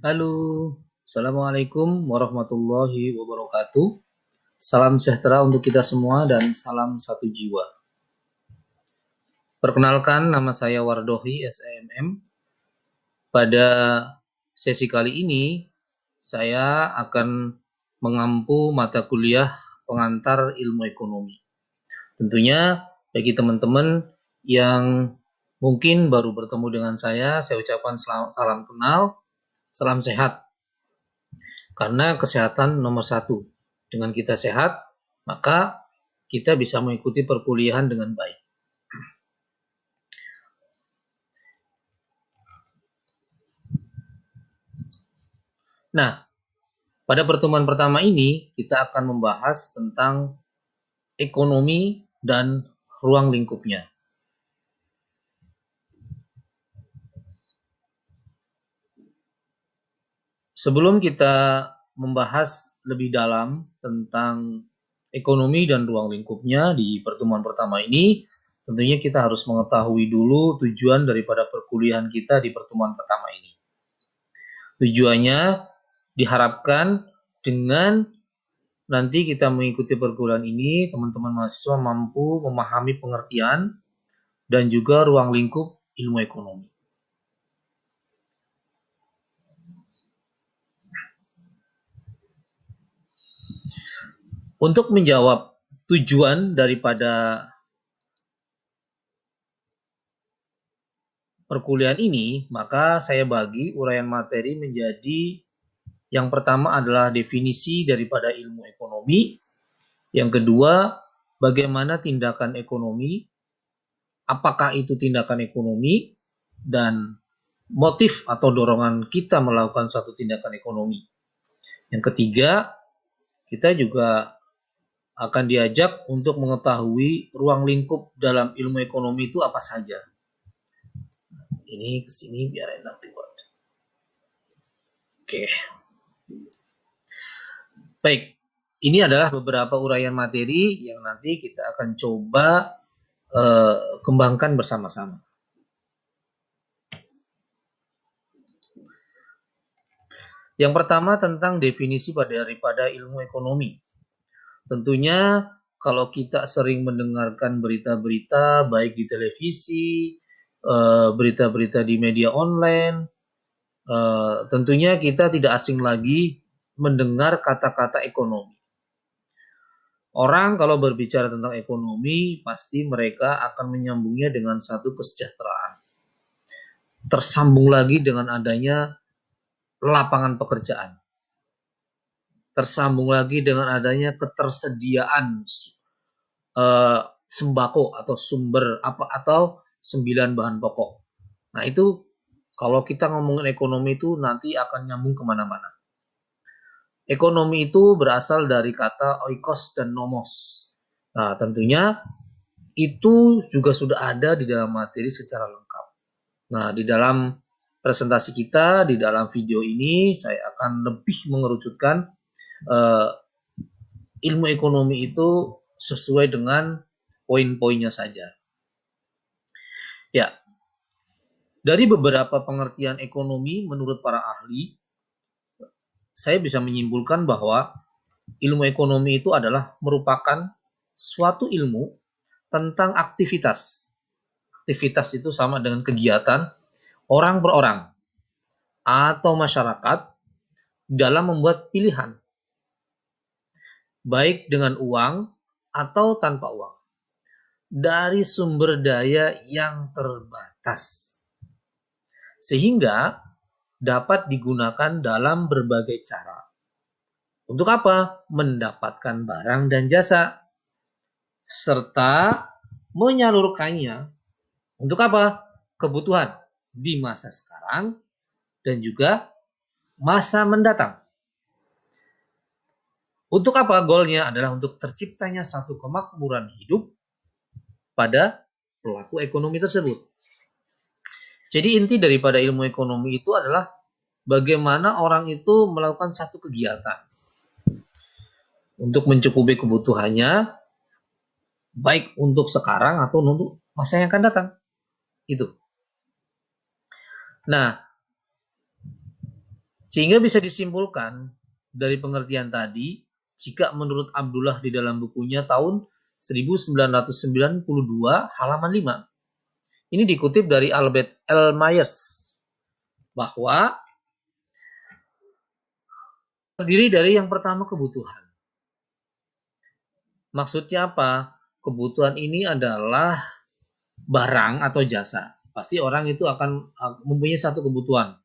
Halo, Assalamualaikum warahmatullahi wabarakatuh. Salam sejahtera untuk kita semua dan salam satu jiwa. Perkenalkan, nama saya Wardohi SEMM. Pada sesi kali ini, saya akan mengampu mata kuliah pengantar ilmu ekonomi. Tentunya bagi teman-teman yang mungkin baru bertemu dengan saya ucapkan salam kenal, salam sehat. Karena kesehatan nomor satu. Dengan kita sehat, maka kita bisa mengikuti perkuliahan dengan baik. Nah, pada pertemuan pertama ini kita akan membahas tentang ekonomi dan ruang lingkupnya. Sebelum kita membahas lebih dalam tentang ekonomi dan ruang lingkupnya di pertemuan pertama ini, tentunya kita harus mengetahui dulu tujuan daripada perkuliahan kita di pertemuan pertama ini. Tujuannya diharapkan dengan nanti kita mengikuti perkuliahan ini, teman-teman mahasiswa mampu memahami pengertian dan juga ruang lingkup ilmu ekonomi. Untuk menjawab tujuan daripada perkuliahan ini, maka saya bagi uraian materi menjadi yang pertama adalah definisi daripada ilmu ekonomi, yang kedua bagaimana tindakan ekonomi, apakah itu tindakan ekonomi, dan motif atau dorongan kita melakukan suatu tindakan ekonomi. Yang ketiga, kita juga akan diajak untuk mengetahui ruang lingkup dalam ilmu ekonomi itu apa saja. Ini kesini biar enak dibuat. Oke. Baik, ini adalah beberapa uraian materi yang nanti kita akan coba kembangkan bersama-sama. Yang pertama tentang definisi daripada ilmu ekonomi. Tentunya kalau kita sering mendengarkan berita-berita baik di televisi, berita-berita di media online, tentunya kita tidak asing lagi mendengar kata-kata ekonomi. Orang kalau berbicara tentang ekonomi, pasti mereka akan menyambungnya dengan satu kesejahteraan. Tersambung lagi dengan adanya lapangan pekerjaan. Tersambung lagi dengan adanya ketersediaan sembako atau sumber atau 9 bahan pokok. Nah itu kalau kita ngomongin ekonomi itu nanti akan nyambung kemana-mana. Ekonomi itu berasal dari kata oikos dan nomos. Nah tentunya itu juga sudah ada di dalam materi secara lengkap. Nah di dalam presentasi kita, di dalam video ini saya akan lebih mengerucutkan ilmu ekonomi itu sesuai dengan poin-poinnya saja. Ya, dari beberapa pengertian ekonomi menurut para ahli, saya bisa menyimpulkan bahwa ilmu ekonomi itu adalah merupakan suatu ilmu tentang aktivitas. Aktivitas itu sama dengan kegiatan orang per orang atau masyarakat dalam membuat pilihan, baik dengan uang atau tanpa uang, dari sumber daya yang terbatas, sehingga dapat digunakan dalam berbagai cara. Untuk apa? Mendapatkan barang dan jasa, serta menyalurkannya untuk apa? Kebutuhan di masa sekarang dan juga masa mendatang. Untuk apa? Goalnya adalah untuk terciptanya satu kemakmuran hidup pada pelaku ekonomi tersebut. Jadi inti daripada ilmu ekonomi itu adalah bagaimana orang itu melakukan satu kegiatan untuk mencukupi kebutuhannya, baik untuk sekarang atau untuk masa yang akan datang. Itu. Nah, Sehingga bisa disimpulkan dari pengertian tadi, jika menurut Abdullah di dalam bukunya tahun 1992 halaman 5, ini dikutip dari Albert L. Myers, bahwa terdiri dari yang pertama kebutuhan. Maksudnya apa? Kebutuhan ini adalah barang atau jasa. Pasti orang itu akan mempunyai satu kebutuhan.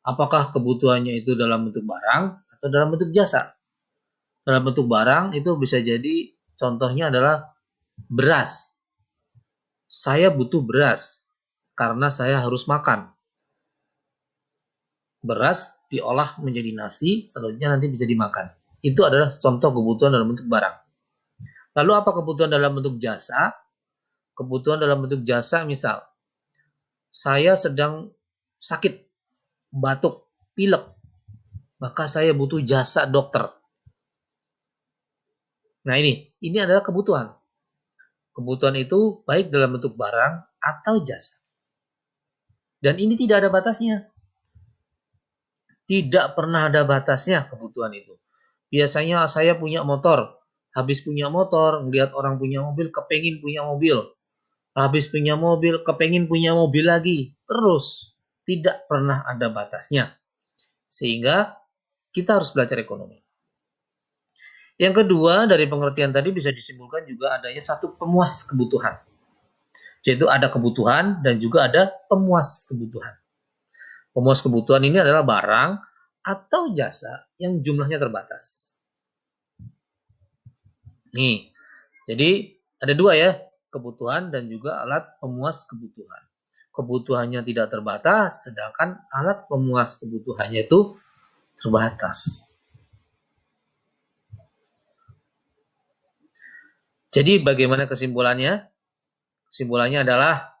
Apakah kebutuhannya itu dalam bentuk barang atau dalam bentuk jasa? Dalam bentuk barang itu bisa jadi contohnya adalah beras. Saya butuh beras karena saya harus makan. Beras diolah menjadi nasi, selanjutnya nanti bisa dimakan. Itu adalah contoh kebutuhan dalam bentuk barang. Lalu apa kebutuhan dalam bentuk jasa? Kebutuhan dalam bentuk jasa misal, saya sedang sakit, batuk, pilek, maka saya butuh jasa dokter. Nah ini adalah kebutuhan. Kebutuhan itu baik dalam bentuk barang atau jasa. Dan ini tidak ada batasnya. Tidak pernah ada batasnya kebutuhan itu. Biasanya saya punya motor, habis punya motor, ngelihat orang punya mobil, kepengin punya mobil. Habis punya mobil, kepengin punya mobil lagi. Terus, tidak pernah ada batasnya. Sehingga kita harus belajar ekonomi. Yang kedua, dari pengertian tadi bisa disimpulkan juga adanya satu pemuas kebutuhan. Yaitu ada kebutuhan dan juga ada pemuas kebutuhan. Pemuas kebutuhan ini adalah barang atau jasa yang jumlahnya terbatas. Nih, jadi ada dua ya, kebutuhan dan juga alat pemuas kebutuhan. Kebutuhannya tidak terbatas, sedangkan alat pemuas kebutuhannya itu terbatas. Jadi bagaimana kesimpulannya? Kesimpulannya adalah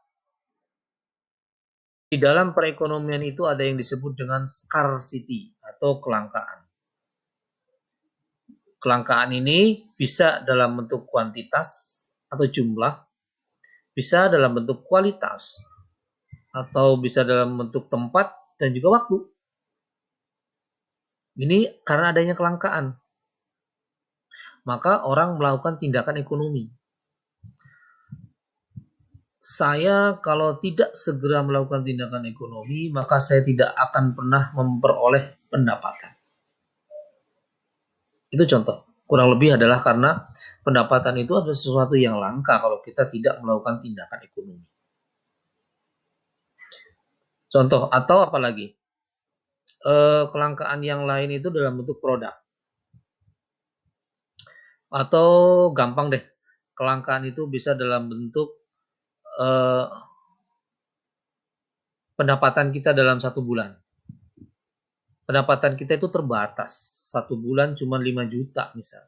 di dalam perekonomian itu ada yang disebut dengan scarcity atau kelangkaan. Kelangkaan ini bisa dalam bentuk kuantitas atau jumlah, bisa dalam bentuk kualitas, atau bisa dalam bentuk tempat dan juga waktu. Ini karena adanya kelangkaan. Maka orang melakukan tindakan ekonomi. Saya kalau tidak segera melakukan tindakan ekonomi, maka saya tidak akan pernah memperoleh pendapatan. Itu contoh. Kurang lebih adalah karena pendapatan itu adalah sesuatu yang langka kalau kita tidak melakukan tindakan ekonomi. Contoh, atau apalagi? Kelangkaan yang lain itu dalam bentuk produk. Atau gampang deh, kelangkaan itu bisa dalam bentuk pendapatan kita dalam satu bulan. Pendapatan kita itu terbatas. Satu bulan cuma 5 juta misal.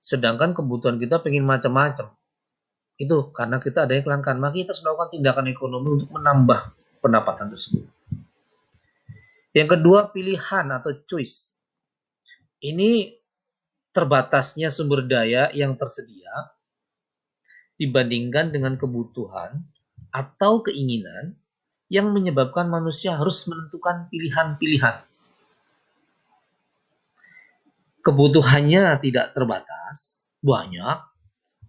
Sedangkan kebutuhan kita pengen macam-macam. Itu karena kita ada yang kelangkaan. Maka kita harus melakukan tindakan ekonomi untuk menambah pendapatan tersebut. Yang kedua, pilihan atau choice. Ini terbatasnya sumber daya yang tersedia dibandingkan dengan kebutuhan atau keinginan yang menyebabkan manusia harus menentukan pilihan-pilihan. Kebutuhannya tidak terbatas, banyak,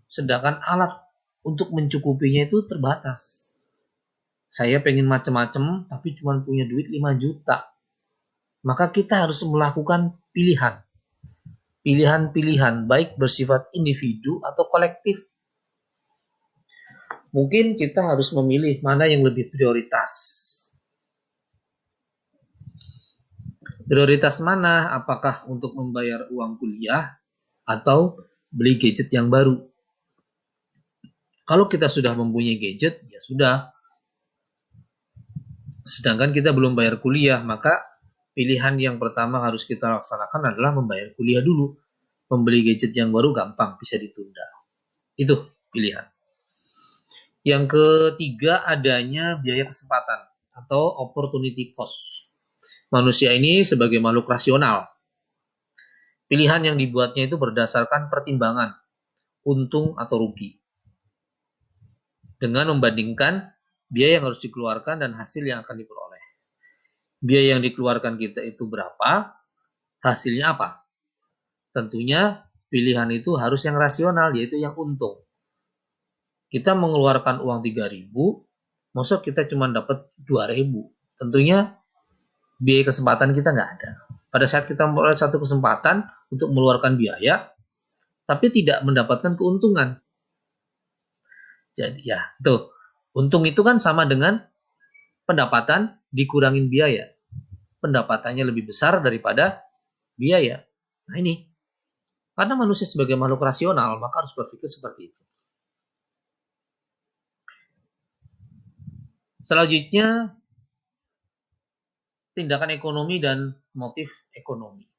sedangkan alat untuk mencukupinya itu terbatas. Saya pengen macam-macam, tapi cuma punya duit 5 juta. Maka kita harus melakukan pilihan. Pilihan-pilihan baik bersifat individu atau kolektif. Mungkin kita harus memilih mana yang lebih prioritas. Prioritas mana? Apakah untuk membayar uang kuliah atau beli gadget yang baru? Kalau kita sudah mempunyai gadget, ya sudah. Sedangkan kita belum bayar kuliah, maka pilihan yang pertama harus kita laksanakan adalah membayar kuliah dulu. Membeli gadget yang baru gampang, bisa ditunda. Itu pilihan. Yang ketiga, adanya biaya kesempatan atau opportunity cost. Manusia ini sebagai makhluk rasional. Pilihan yang dibuatnya itu berdasarkan pertimbangan untung atau rugi. Dengan membandingkan biaya yang harus dikeluarkan dan hasil yang akan diperoleh. biaya yang dikeluarkan kita itu berapa, hasilnya apa. Tentunya pilihan itu harus yang rasional, yaitu yang untung. Kita mengeluarkan uang 3.000, maksud kita cuma dapat 2.000. Tentunya biaya kesempatan kita nggak ada. Pada saat kita memperoleh satu kesempatan untuk mengeluarkan biaya, tapi tidak mendapatkan keuntungan. Jadi ya, itu. Untung itu kan sama dengan pendapatan dikurangin biaya. Pendapatannya lebih besar daripada biaya. Nah ini, karena manusia sebagai makhluk rasional, maka harus berpikir seperti itu. Selanjutnya, tindakan ekonomi dan motif ekonomi.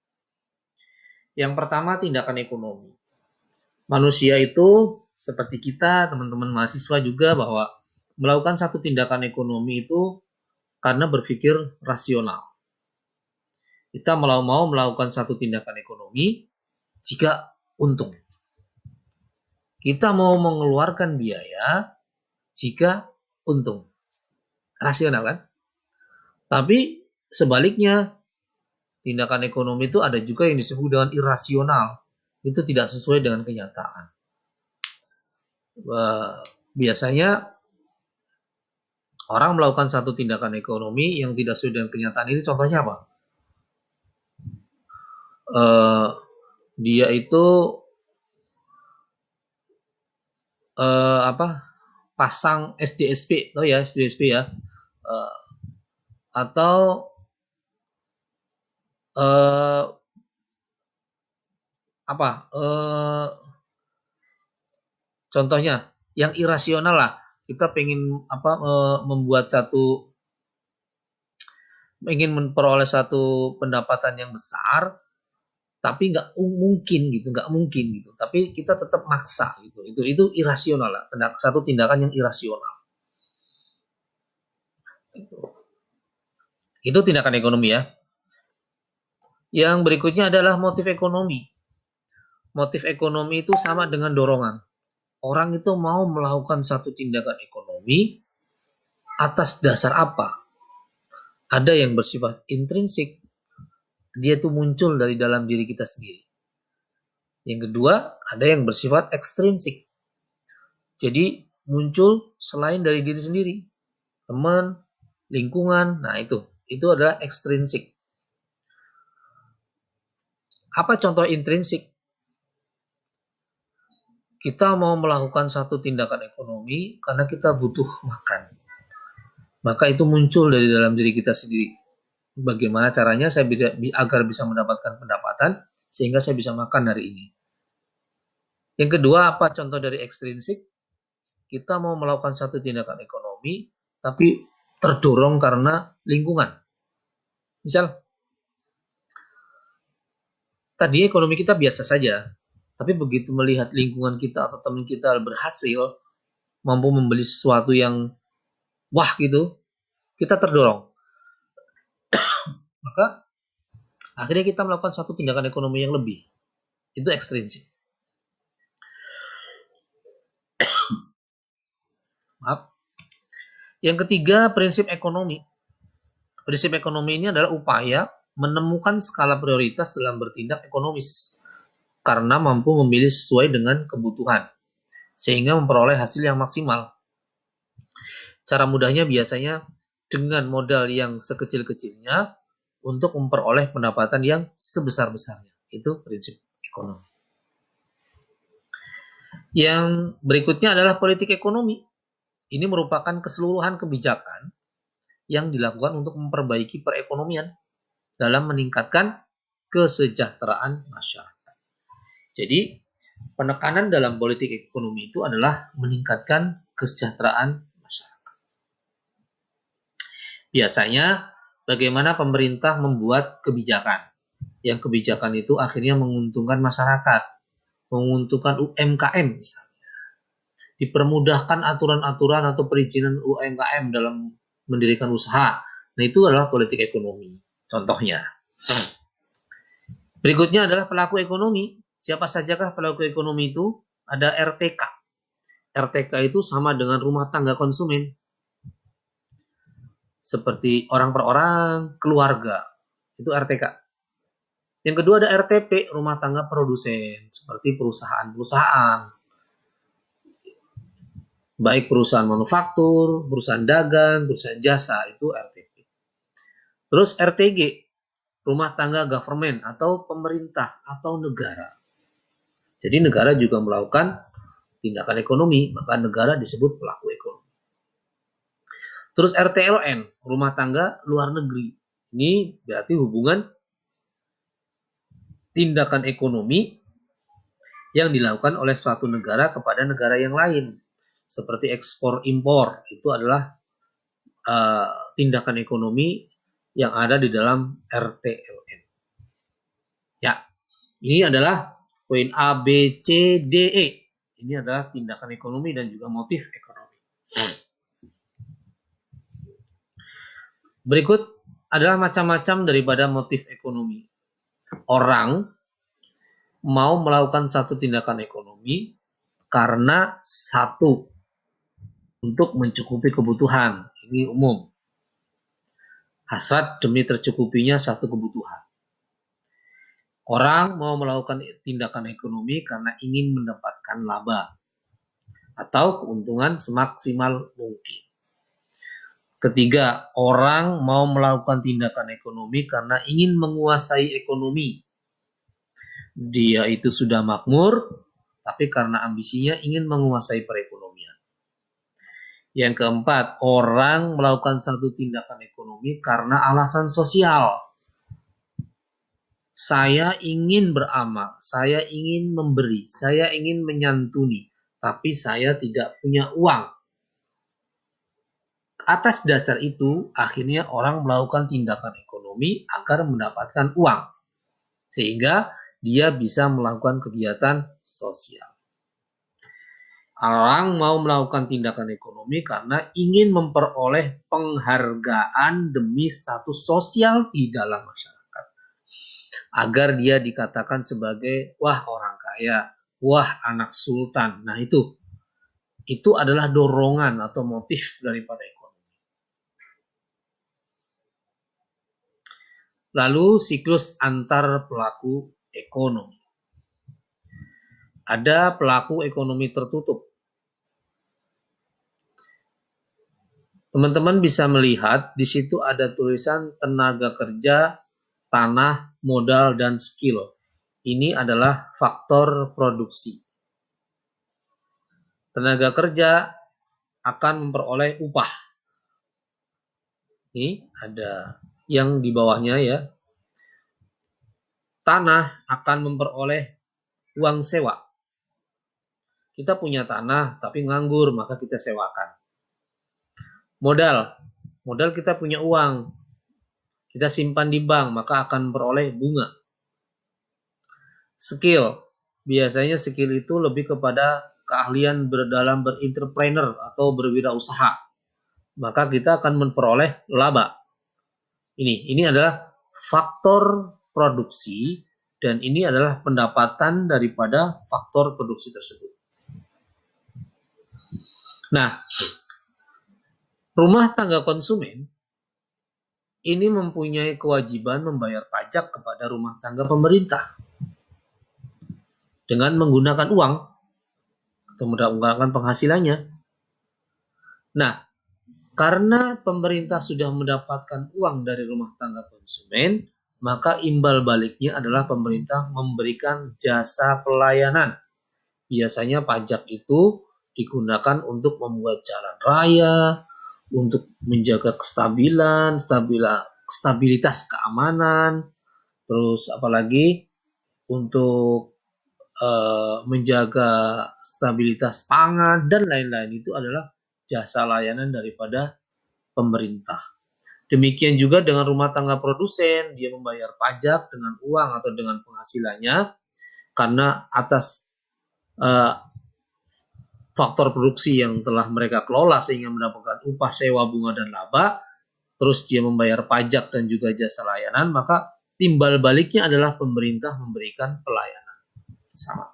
Yang pertama, tindakan ekonomi. Manusia itu seperti kita, teman-teman mahasiswa juga, bahwa melakukan satu tindakan ekonomi itu karena berpikir rasional. Kita mau melakukan satu tindakan ekonomi jika untung. Kita mau mengeluarkan biaya jika untung. Rasional kan? Tapi sebaliknya, tindakan ekonomi itu ada juga yang disebut dengan irasional. Itu tidak sesuai dengan kenyataan. Biasanya orang melakukan satu tindakan ekonomi yang tidak sesuai dengan kenyataan ini, contohnya apa? Dia itu pasang SDSP, oh ya SDSP ya, atau contohnya yang irasional lah, kita pengen membuat satu, ingin memperoleh satu pendapatan yang besar, tapi nggak mungkin gitu, tapi kita tetap maksa gitu, itu irasional lah, satu tindakan yang irasional. Itu tindakan ekonomi ya. Yang berikutnya adalah motif ekonomi. Motif ekonomi itu sama dengan dorongan. Orang itu mau melakukan satu tindakan ekonomi atas dasar apa? Ada yang bersifat intrinsik, dia itu muncul dari dalam diri kita sendiri. Yang kedua, ada yang bersifat ekstrinsik. Jadi muncul selain dari diri sendiri. Teman, lingkungan, nah itu adalah ekstrinsik. Apa contoh intrinsik? Kita mau melakukan satu tindakan ekonomi karena kita butuh makan. Maka itu muncul dari dalam diri kita sendiri. Bagaimana caranya saya agar bisa mendapatkan pendapatan sehingga saya bisa makan hari ini. Yang kedua, apa contoh dari ekstrinsik? Kita mau melakukan satu tindakan ekonomi tapi terdorong karena lingkungan. Misal, tadi ekonomi kita biasa saja, tapi begitu melihat lingkungan kita atau teman kita berhasil, mampu membeli sesuatu yang wah gitu, kita terdorong. Maka akhirnya kita melakukan satu tindakan ekonomi yang lebih. Itu ekstrinsik. Maaf. Yang ketiga, prinsip ekonomi. Prinsip ekonomi ini adalah upaya menemukan skala prioritas dalam bertindak ekonomis karena mampu memilih sesuai dengan kebutuhan sehingga memperoleh hasil yang maksimal. Cara mudahnya biasanya dengan modal yang sekecil-kecilnya untuk memperoleh pendapatan yang sebesar-besarnya. Itu prinsip ekonomi. Yang berikutnya adalah politik ekonomi. Ini merupakan keseluruhan kebijakan yang dilakukan untuk memperbaiki perekonomian dalam meningkatkan kesejahteraan masyarakat. Jadi, penekanan dalam politik ekonomi itu adalah meningkatkan kesejahteraan masyarakat. Biasanya, bagaimana pemerintah membuat kebijakan. Yang kebijakan itu akhirnya menguntungkan masyarakat, menguntungkan UMKM misalnya. Dipermudahkan aturan-aturan atau perizinan UMKM dalam mendirikan usaha. Nah, itu adalah politik ekonomi. Contohnya. Berikutnya adalah pelaku ekonomi. Siapa sajakah pelaku ekonomi itu? Ada RTK. RTK itu sama dengan rumah tangga konsumen. seperti orang per orang, keluarga, itu RTK. Yang kedua ada RTP, rumah tangga produsen, seperti perusahaan-perusahaan, baik perusahaan manufaktur, perusahaan dagang, perusahaan jasa, itu RTP. Terus RTG, rumah tangga government atau pemerintah atau negara. Jadi negara juga melakukan tindakan ekonomi, maka negara disebut pelaku ekonomi. Terus RTLN, rumah tangga luar negeri. Ini berarti hubungan tindakan ekonomi yang dilakukan oleh suatu negara kepada negara yang lain. Seperti ekspor impor, itu adalah tindakan ekonomi yang ada di dalam RTLN. Ya, ini adalah poin A, B, C, D, E. Ini adalah tindakan ekonomi dan juga motif ekonomi. Berikut adalah macam-macam daripada motif ekonomi. Orang mau melakukan satu tindakan ekonomi karena satu, untuk mencukupi kebutuhan. Ini umum. Hasrat demi tercukupinya satu kebutuhan. Orang mau melakukan tindakan ekonomi karena ingin mendapatkan laba atau keuntungan semaksimal mungkin. Ketiga, orang mau melakukan tindakan ekonomi karena ingin menguasai ekonomi. Dia itu sudah makmur, tapi karena ambisinya ingin menguasai perekonomian. Yang keempat, orang melakukan satu tindakan ekonomi karena alasan sosial. Saya ingin beramal, saya ingin memberi, saya ingin menyantuni, tapi saya tidak punya uang. Atas dasar itu, akhirnya orang melakukan tindakan ekonomi agar mendapatkan uang, sehingga dia bisa melakukan kegiatan sosial. Orang mau melakukan tindakan ekonomi karena ingin memperoleh penghargaan demi status sosial di dalam masyarakat, agar dia dikatakan sebagai wah orang kaya, wah anak sultan. Nah itu adalah dorongan atau motif daripada ekonomi. Lalu siklus antar pelaku ekonomi. Ada pelaku ekonomi tertutup. Teman-teman bisa melihat di situ ada tulisan tenaga kerja, tanah, modal, dan skill. Ini adalah faktor produksi. Tenaga kerja akan memperoleh upah. Ini ada yang di bawahnya ya. Tanah akan memperoleh uang sewa. Kita punya tanah tapi nganggur, maka kita sewakan. Modal kita punya uang, kita simpan di bank, maka akan memperoleh bunga. Skill, biasanya skill itu lebih kepada keahlian dalam berentrepreneur atau berwirausaha, maka kita akan memperoleh laba. Ini adalah faktor produksi dan ini adalah pendapatan daripada faktor produksi tersebut. Nah, rumah tangga konsumen ini mempunyai kewajiban membayar pajak kepada rumah tangga pemerintah dengan menggunakan uang atau menggunakan penghasilannya. Nah, karena pemerintah sudah mendapatkan uang dari rumah tangga konsumen, maka imbal baliknya adalah pemerintah memberikan jasa pelayanan. Biasanya pajak itu digunakan untuk membuat jalan raya, untuk menjaga stabilitas keamanan, terus apalagi untuk menjaga stabilitas pangan dan lain-lain. Itu adalah jasa layanan daripada pemerintah. Demikian juga dengan rumah tangga produsen, dia membayar pajak dengan uang atau dengan penghasilannya karena atas faktor produksi yang telah mereka kelola sehingga mendapatkan upah, sewa, bunga, dan laba, terus dia membayar pajak dan juga jasa layanan, maka timbal baliknya adalah pemerintah memberikan pelayanan. Sama.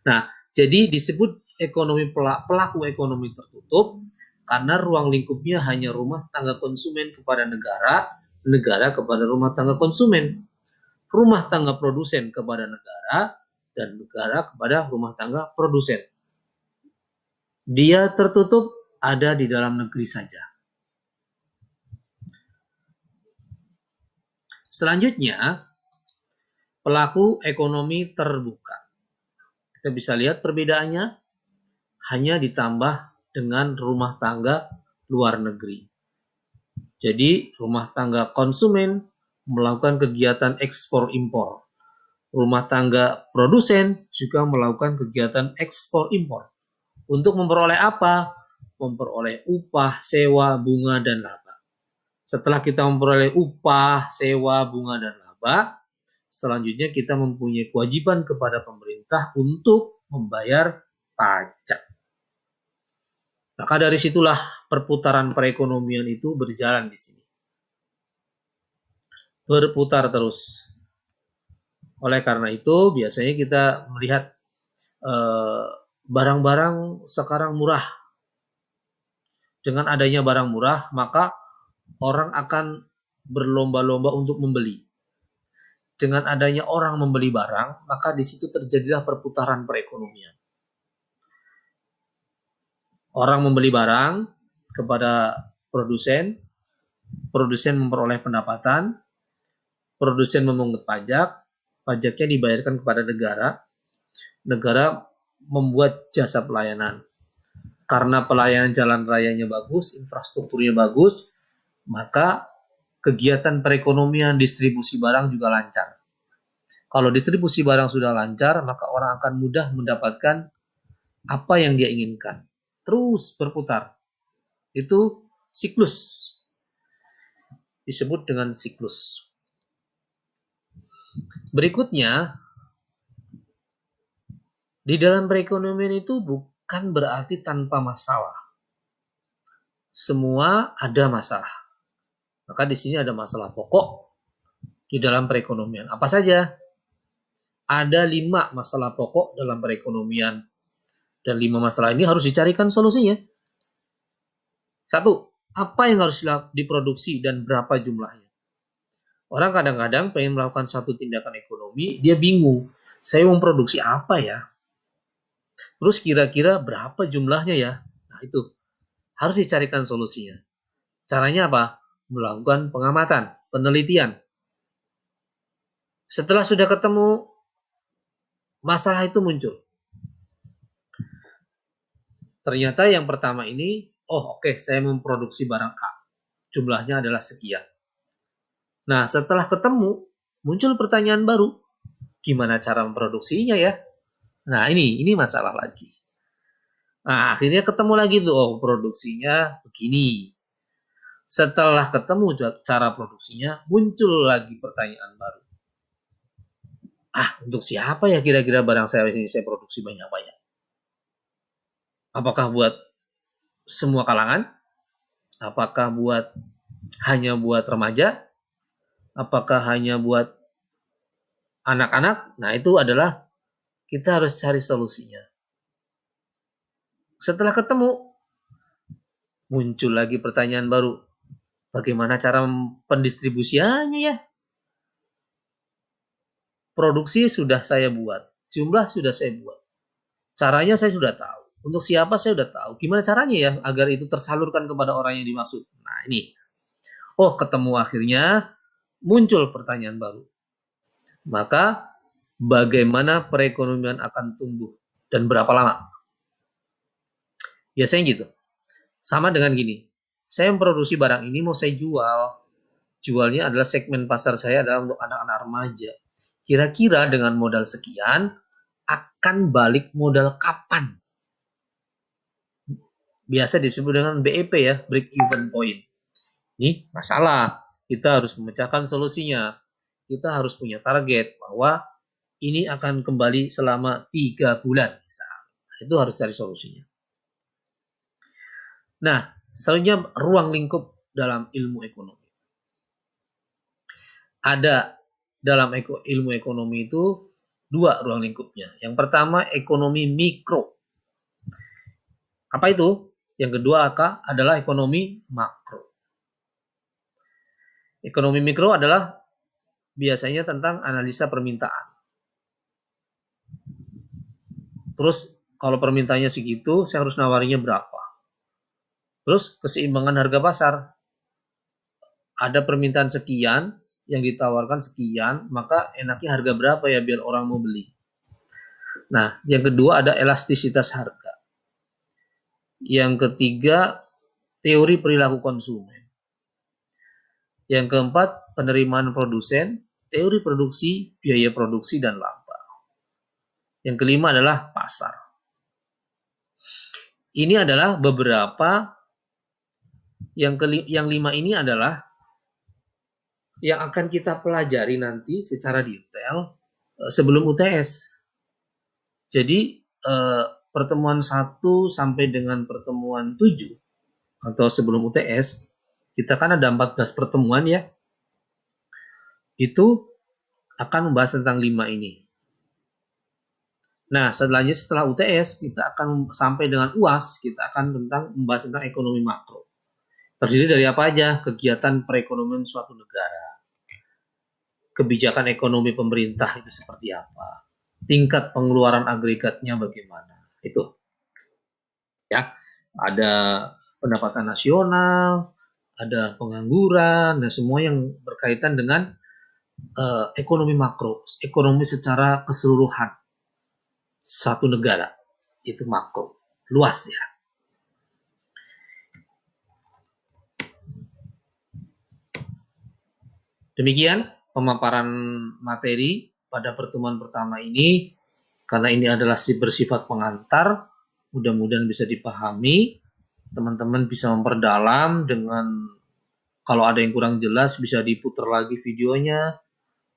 Nah, jadi disebut ekonomi pelaku ekonomi tertutup Karena ruang lingkupnya hanya rumah tangga konsumen kepada negara, negara kepada rumah tangga konsumen, rumah tangga produsen kepada negara, dan negara kepada rumah tangga produsen. Dia tertutup ada di dalam negeri saja. Selanjutnya, pelaku ekonomi terbuka. Kita bisa lihat perbedaannya hanya ditambah dengan rumah tangga luar negeri. Jadi, rumah tangga konsumen melakukan kegiatan ekspor impor. Rumah tangga produsen juga melakukan kegiatan ekspor impor. Untuk memperoleh apa? Memperoleh upah, sewa, bunga, dan laba. Setelah kita memperoleh upah, sewa, bunga, dan laba, selanjutnya kita mempunyai kewajiban kepada pemerintah untuk membayar pajak. Maka dari situlah perputaran perekonomian itu berjalan di sini. Berputar terus. Oleh karena itu, biasanya kita melihat barang-barang sekarang murah. Dengan adanya barang murah, maka orang akan berlomba-lomba untuk membeli. Dengan adanya orang membeli barang, maka di situ terjadilah perputaran perekonomian. Orang membeli barang kepada produsen, produsen memperoleh pendapatan, produsen memungut pajak, pajaknya dibayarkan kepada negara, negara membuat jasa pelayanan. Karena pelayanan jalan rayanya bagus, infrastrukturnya bagus, maka kegiatan perekonomian distribusi barang juga lancar. Kalau distribusi barang sudah lancar, maka orang akan mudah mendapatkan apa yang dia inginkan. Terus berputar. Itu siklus. Disebut dengan siklus. Berikutnya, di dalam perekonomian itu bukan berarti tanpa masalah. Semua ada masalah. Maka di sini ada masalah pokok di dalam perekonomian. Apa saja? Ada 5 masalah pokok dalam perekonomian. Dan 5 masalah ini harus dicarikan solusinya. 1. Apa yang harus diproduksi dan berapa jumlahnya? Orang kadang-kadang pengen melakukan satu tindakan ekonomi, dia bingung. Saya mau produksi apa ya? Terus kira-kira berapa jumlahnya ya? Nah itu harus dicarikan solusinya. Caranya apa? Melakukan pengamatan, penelitian. Setelah sudah ketemu, masalah itu muncul. Ternyata yang pertama ini, oke, saya memproduksi barang A. Jumlahnya adalah sekian. Nah, setelah ketemu, muncul pertanyaan baru. Gimana cara memproduksinya ya? Nah, ini masalah lagi. Nah, akhirnya ketemu lagi tuh, produksinya begini. Setelah ketemu cara produksinya, muncul lagi pertanyaan baru. Untuk siapa ya kira-kira barang saya ini saya produksi banyak-banyak? Apakah buat semua kalangan? Apakah hanya buat remaja? Apakah hanya buat anak-anak? Nah, itu adalah kita harus cari solusinya. Setelah ketemu, muncul lagi pertanyaan baru. Bagaimana cara pendistribusiannya ya? Produksi sudah saya buat, jumlah sudah saya buat. Caranya saya sudah tahu. Untuk siapa saya sudah tahu. Gimana caranya ya agar itu tersalurkan kepada orang yang dimaksud? Nah, ini. Ketemu akhirnya muncul pertanyaan baru. Maka bagaimana perekonomian akan tumbuh dan berapa lama? Biasanya gitu. Sama dengan gini. Saya memproduksi barang ini mau saya jual. Jualnya adalah segmen pasar saya adalah untuk anak-anak remaja. Kira-kira dengan modal sekian akan balik modal kapan? Biasa disebut dengan BEP ya, break even point. Ini masalah. Kita harus memecahkan solusinya. Kita harus punya target bahwa ini akan kembali selama 3 bulan misalnya. Itu harus cari solusinya. Nah, selanjutnya ruang lingkup dalam ilmu ekonomi. Ada dalam ilmu ekonomi itu 2 ruang lingkupnya. Yang pertama ekonomi mikro. Apa itu? Yang kedua adalah ekonomi makro. Ekonomi mikro adalah biasanya tentang analisa permintaan. Terus kalau permintaannya segitu, saya harus nawarinya berapa? Terus keseimbangan harga pasar. Ada permintaan sekian, yang ditawarkan sekian, maka enaknya harga berapa ya biar orang mau beli. Nah, yang kedua ada elastisitas harga. Yang ketiga, teori perilaku konsumen. Yang keempat, penerimaan produsen, teori produksi, biaya produksi, dan laba. Yang kelima adalah pasar. Ini adalah beberapa, yang lima ini adalah yang akan kita pelajari nanti secara detail sebelum UTS. Jadi pertemuan 1 sampai dengan pertemuan 7 atau sebelum UTS, kita kan ada 14 pertemuan ya. Itu akan membahas tentang 5 ini. Nah, setelahnya setelah UTS, kita akan sampai dengan UAS, kita akan membahas tentang ekonomi makro. Terdiri dari apa aja? Kegiatan perekonomian suatu negara. Kebijakan ekonomi pemerintah itu seperti apa? Tingkat pengeluaran agregatnya bagaimana? Itu. Ya, ada pendapatan nasional, ada pengangguran, dan semua yang berkaitan dengan ekonomi makro, ekonomi secara keseluruhan satu negara, itu makro, luas ya. Demikian pemaparan materi pada pertemuan pertama ini, karena ini adalah bersifat pengantar, mudah-mudahan bisa dipahami, teman-teman bisa memperdalam dengan, kalau ada yang kurang jelas bisa diputar lagi videonya,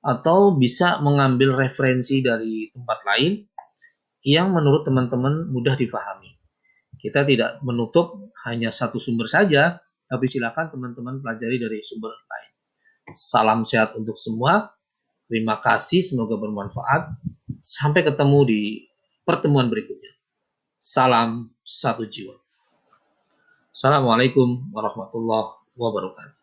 atau bisa mengambil referensi dari tempat lain yang menurut teman-teman mudah dipahami. Kita tidak menutup hanya satu sumber saja, tapi silakan teman-teman pelajari dari sumber lain. Salam sehat untuk semua. Terima kasih, semoga bermanfaat. Sampai ketemu di pertemuan berikutnya. Salam satu jiwa. Assalamualaikum warahmatullahi wabarakatuh.